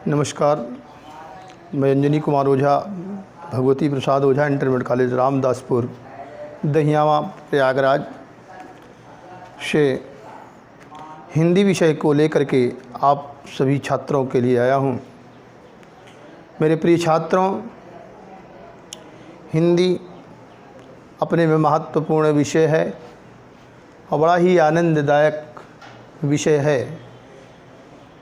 नमस्कार, मैं अंजनी कुमार ओझा, भगवती प्रसाद ओझा intermediate college Ramdaspur Dahiyawa Prayagraj से हिंदी विषय को लेकर के आप सभी छात्रों के लिए आया हूँ। मेरे प्रिय छात्रों, हिंदी अपने में महत्वपूर्ण विषय है और बड़ा ही आनंददायक विषय है।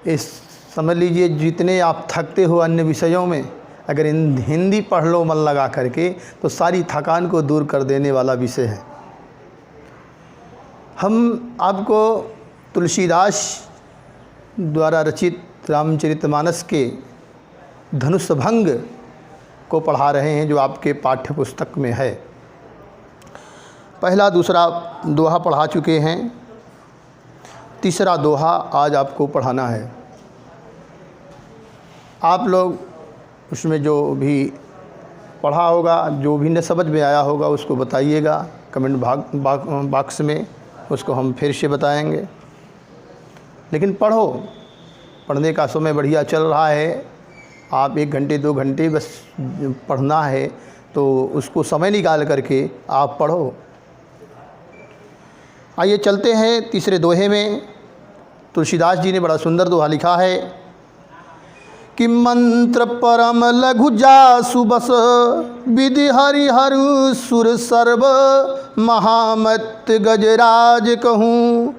इस समझ लीजिए, जितने आप थकते हो अन्य विषयों में, अगर हिंदी पढ़ लो मन लगा करके तो सारी थकान को दूर कर देने वाला विषय है। हम आपको तुलसीदास द्वारा रचित रामचरितमानस के धनुष भंग को पढ़ा रहे हैं, जो आपके पाठ्य पुस्तक में है। पहला दूसरा दोहा पढ़ा चुके हैं, तीसरा दोहा आज आपको पढ़ाना है। आप लोग उसमें जो भी पढ़ा होगा, जो भी न समझ में आया होगा, उसको बताइएगा कमेंट बॉक्स में, उसको हम फिर से बताएंगे। लेकिन पढ़ने का समय बढ़िया चल रहा है। आप 1 घंटे 2 घंटे बस पढ़ना है, तो उसको समय निकाल करके आप पढ़ो। आइए चलते हैं तीसरे दोहे में। तुलसीदास जी ने बड़ा सुंदर दोहा लिखा है कि मंत्र परम लघु जासु बस, विधि हरिहर सुर सर्व, महामत गजराज कहूँ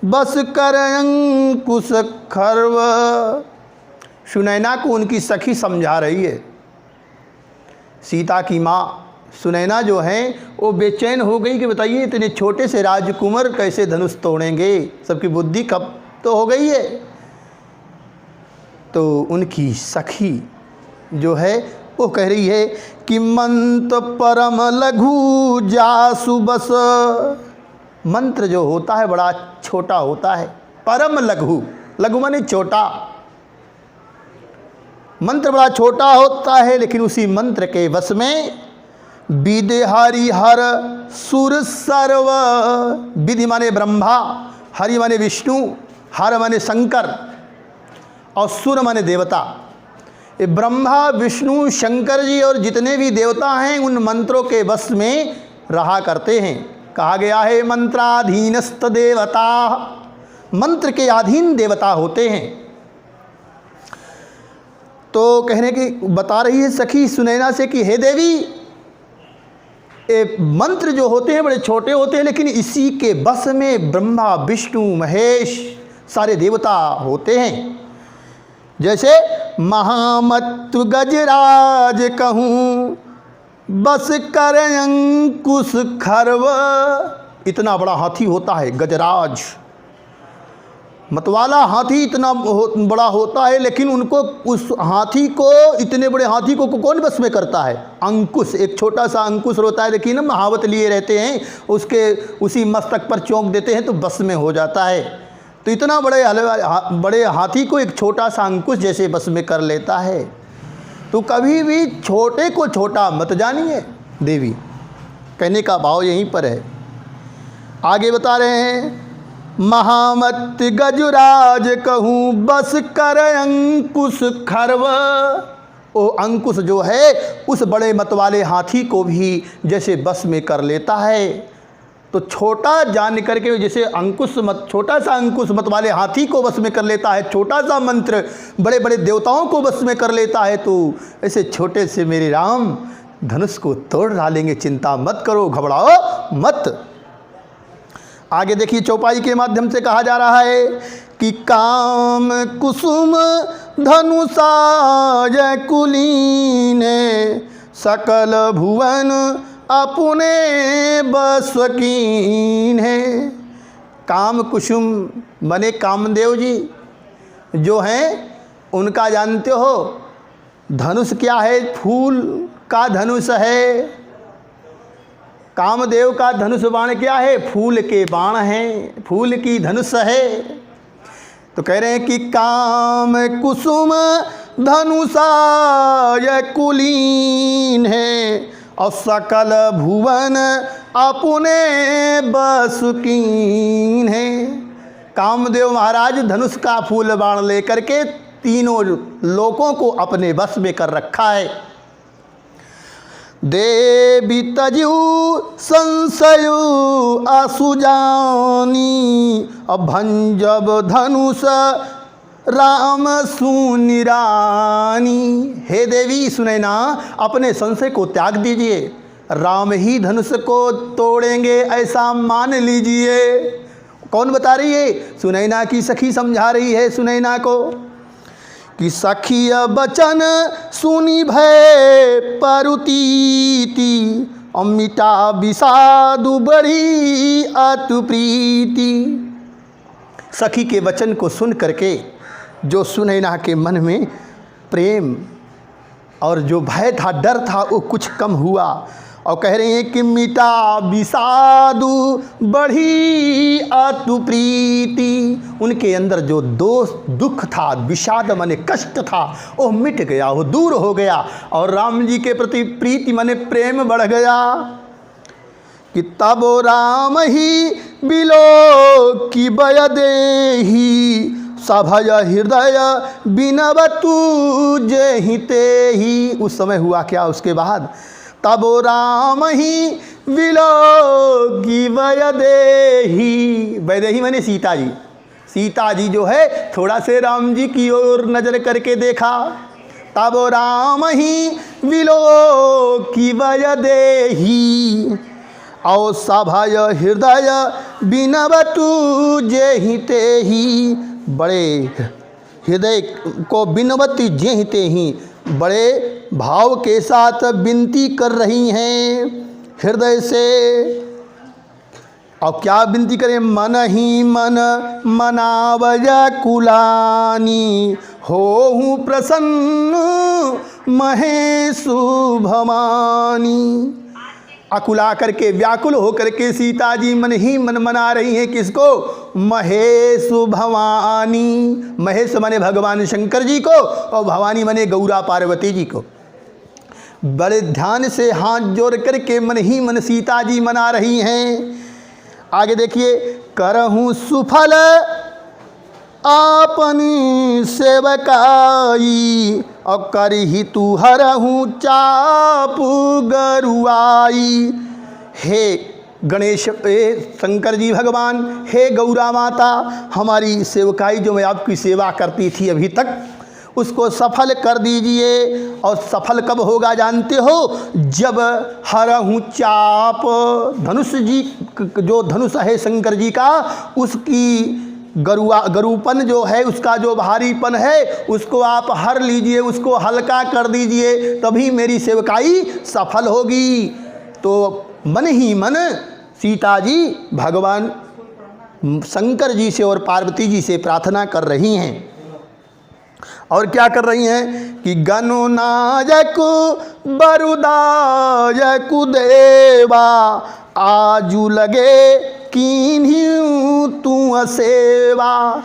बस कर अंकुश खर्व। सुनैना को उनकी सखी समझा रही है। सीता की माँ सुनैना जो है वो बेचैन हो गई कि बताइए इतने छोटे से राजकुमार कैसे धनुष तोड़ेंगे, सबकी बुद्धि कब तो हो गई है। तो उनकी सखी जो है वो कह रही है कि मंत्र परम लघु जासु बस। मंत्र जो होता है बड़ा छोटा होता है, परम लघु, लघु माने छोटा। मंत्र बड़ा छोटा होता है, लेकिन उसी मंत्र के वश में विधि हरिहर सुर सर्व। विधि माने ब्रह्मा, हरि माने विष्णु, हर माने शंकर और सुर माने देवता। ये ब्रह्मा विष्णु शंकर जी और जितने भी देवता हैं उन मंत्रों के वश में रहा करते हैं। कहा गया है मंत्राधीनस्त देवता, मंत्र के अधीन देवता होते हैं। तो कहने की बता रही है सखी सुनैना से कि हे देवी, ये मंत्र जो होते हैं बड़े छोटे होते हैं, लेकिन इसी के बस में ब्रह्मा विष्णु महेश सारे देवता होते हैं। जैसे महामत गजराज कहूँ बस कर अंकुश खर्व। इतना बड़ा हाथी होता है गजराज, मतवाला हाथी इतना बड़ा होता है, लेकिन उनको उस हाथी को, इतने बड़े हाथी को कौन बस में करता है? अंकुश, एक छोटा सा अंकुश होता है, देखिए ना, महावत लिए रहते हैं, उसके उसी मस्तक पर चौंक देते हैं तो बस में हो जाता है। तो इतना बड़े हाथी को एक छोटा सा अंकुश जैसे बस में कर लेता है। तो कभी भी छोटे को छोटा मत जानिए देवी, कहने का भाव यहीं पर है। आगे बता रहे हैं महामत गजराज कहूँ बस कर अंकुश खर्व। वो अंकुश जो है उस बड़े मत वाले हाथी को भी जैसे बस में कर लेता है। तो छोटा जान करके जैसे छोटा सा अंकुश मत वाले हाथी को बस में कर लेता है, छोटा सा मंत्र बड़े बड़े देवताओं को बस में कर लेता है, तो ऐसे छोटे से मेरे राम धनुष को तोड़ डालेंगे। चिंता मत करो, घबराओ मत। आगे देखिए, चौपाई के माध्यम से कहा जा रहा है कि काम कुसुम धनुषा जय कुलीने, सकल भुवन अपने बस कीन है। काम कुसुम बने कामदेव जी जो हैं, उनका जानते हो धनुष क्या है? फूल का धनुष है। कामदेव का धनुष बाण क्या है? फूल के बाण हैं, फूल की धनुष है। तो कह रहे हैं कि काम कुसुम धनुषा यह कुलीन है, और सकल भुवन अपने बस कीन है। कामदेव महाराज धनुष का फूल बाण लेकर के तीनों लोकों को अपने वश में कर रखा है। देवी तजु संशयु असुजानी अभंजब धनुष राम सुनिरानी। हे देवी सुनैना, अपने संशय को त्याग दीजिए, राम ही धनुष को तोड़ेंगे ऐसा मान लीजिए। कौन बता रही है? सुनैना की सखी समझा रही है सुनैना को कि सखिय बचन सुनी भय परुतीति अमिता विषादु बढ़ी अतु प्रीति। सखी के वचन को सुन करके जो सुनैना के मन में प्रेम और जो भय था, डर था, वो कुछ कम हुआ। और कह रहे हैं कि मिटा विषादु बढ़ी अतु प्रीति। उनके अंदर जो दोष दुख था, विषाद माने कष्ट था, वो मिट गया, वो दूर हो गया और राम जी के प्रति प्रीति माने प्रेम बढ़ गया। कि तब राम ही बिलो की बय देही सभय हृदय बिनवतु जेहि तेहि। उस समय हुआ क्या? उसके बाद तब राम ही विलोकी वैदेही। वैदेही माने सीता जी। सीता जी जो है थोड़ा से राम जी की ओर नजर करके देखा। तब राम ही विलोकी वैदेही और सभय हृदय बिनवतु जेहि तेहि। बड़े हृदय को बिनवती जेहि तेहि, बड़े भाव के साथ विनती कर रही हैं हृदय से। और क्या विनती करें? मन ही मन मनावय कुलानी होहु प्रसन्न महेशु भवानी। अकुला करके, व्याकुल हो करके सीता जी मन ही मन मना रही हैं किसको? महेशु भवानी। महेश माने भगवान शंकर जी को और भवानी माने गौरा पार्वती जी को। बड़े ध्यान से हाथ जोड़ करके मन ही मन सीता जी मना रही हैं। आगे देखिए, करहूँ सुफल आपनी सेवकाई और करही तू हरहूँ चापू गरुआई। हे गणेश, हे शंकर जी भगवान, हे गौरा माता, हमारी सेवकाई जो मैं आपकी सेवा करती थी अभी तक, उसको सफल कर दीजिए। और सफल कब होगा जानते हो? जब हरहूँ चाप, धनुष जी, जो धनुष है शंकर जी का, उसकी गरुपन जो है, उसका जो भारीपन है, उसको आप हर लीजिए, उसको हल्का कर दीजिए, तभी मेरी सेवकाई सफल होगी। तो मन ही मन सीता जी भगवान शंकर जी से और पार्वती जी से प्रार्थना कर रही हैं। और क्या कर रही हैं कि गणनायक बरुदायक देवा आजू लगे कीन्हीं तू सेवा।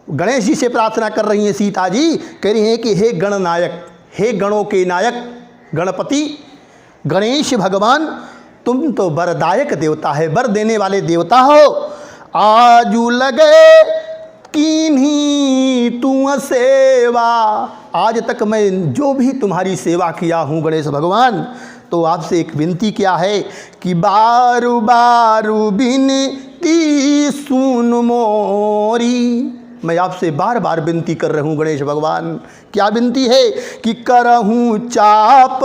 गणेश जी से प्रार्थना कर रही हैं सीता जी, कह रही हैं कि हे गणनायक, हे गणों के नायक गणपति गणेश भगवान, तुम तो वरदायक देवता है, वर देने वाले देवता हो। आजू लगे कीन्हीं तू सेवा। आज तक मैं जो भी तुम्हारी सेवा किया हूँ गणेश भगवान, तो आपसे एक विनती क्या है कि बारू बारू बिनती सुन मोरी। मैं आपसे बार बार विनती कर रहा हूँ गणेश भगवान। क्या विनती है कि करहूँ चाप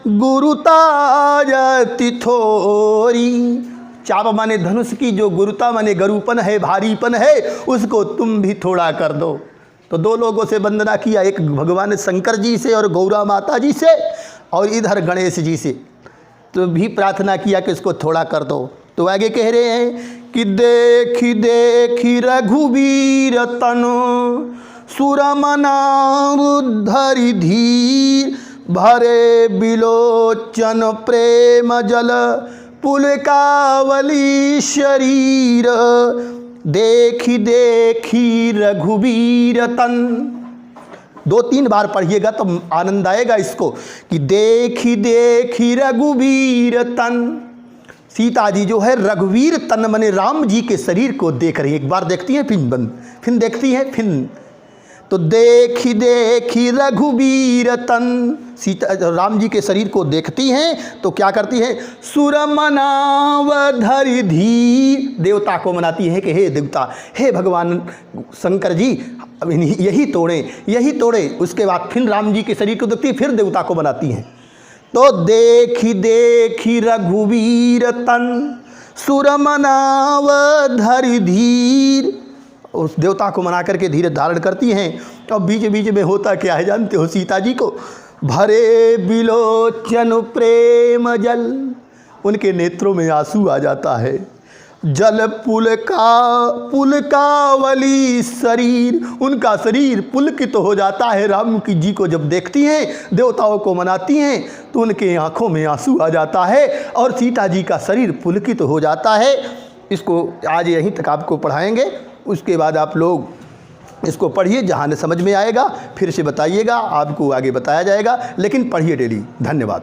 गुरुतायति थोरी। चाप माने धनुष की जो गुरुता माने गरुपन है, भारीपन है, उसको तुम भी थोड़ा कर दो। तो दो लोगों से वंदना किया, एक भगवान शंकर जी से और गौरा माता जी से, और इधर गणेश जी से तो भी प्रार्थना किया कि इसको थोड़ा कर दो। तो आगे कह रहे हैं कि देखी देखी रघुवीर तनु सुरमना धरि धीर भरे बिलोचन प्रेम जल पुलकावली शरीर। देखी देखी रघुवीर तन, दो तीन बार पढ़िएगा तो आनंद आएगा इसको कि देखी देखी रघुवीर तन। सीता जी जो है रघुवीर तन माने राम जी के शरीर को देख रही है। एक बार देखती हैं फिर बंद, फिर देखती हैं फिर तो देखी देखी रघुवीर तन, सीता राम जी के शरीर को देखती हैं तो क्या करती है, सुर मनाव धरि धीर, देवता को मनाती है कि हे देवता, हे भगवान शंकर जी यही तोड़े। उसके बाद फिर राम जी के शरीर को देखती है, फिर देवता को बनाती हैं। तो देखी देखी रघुवीर तन सुर मनाव धरि धीर, उस देवता को मना करके धीरज धारण करती हैं। अब बीच बीच में होता क्या है जानते हो, सीता जी को भरे बिलोचन प्रेम जल, उनके नेत्रों में आंसू आ जाता है। जल पुलकावली शरीर, उनका शरीर पुलकित हो जाता है। राम की जी को जब देखती हैं, देवताओं को मनाती हैं, तो उनके आँखों में आंसू आ जाता है और सीता जी का शरीर पुलकित हो जाता है। इसको आज यहीं तक आपको पढ़ाएंगे, उसके बाद आप लोग इसको पढ़िए, जहाँ न समझ में आएगा फिर से बताइएगा, आपको आगे बताया जाएगा, लेकिन पढ़िए डेली। धन्यवाद।